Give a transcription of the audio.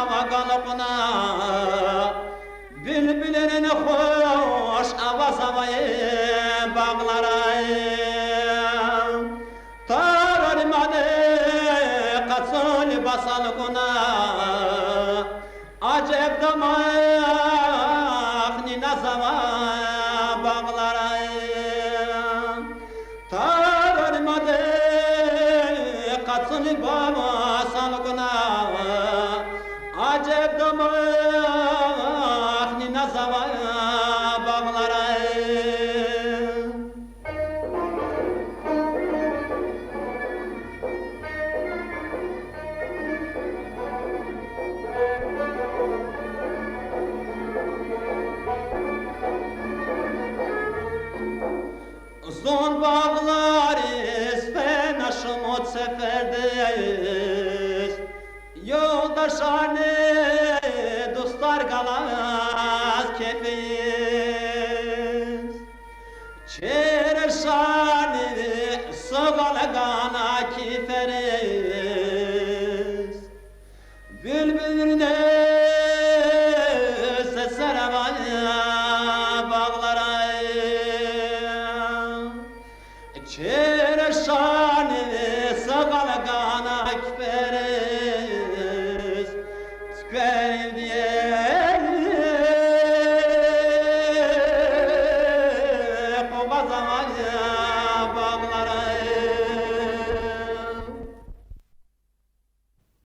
hava kalıbına bülbülünün hoş avaz havayı bağlara tararmadı kaçıl basalgına acep damak ninazava bağlara tararmadı kaçıl basalgına acep damak ninazava bağlara Uzun bağlarız ben aşımot seferdeyiz Yoldaşane dostlar kalaz kefiyiz Çereşani sığal gana kiferiz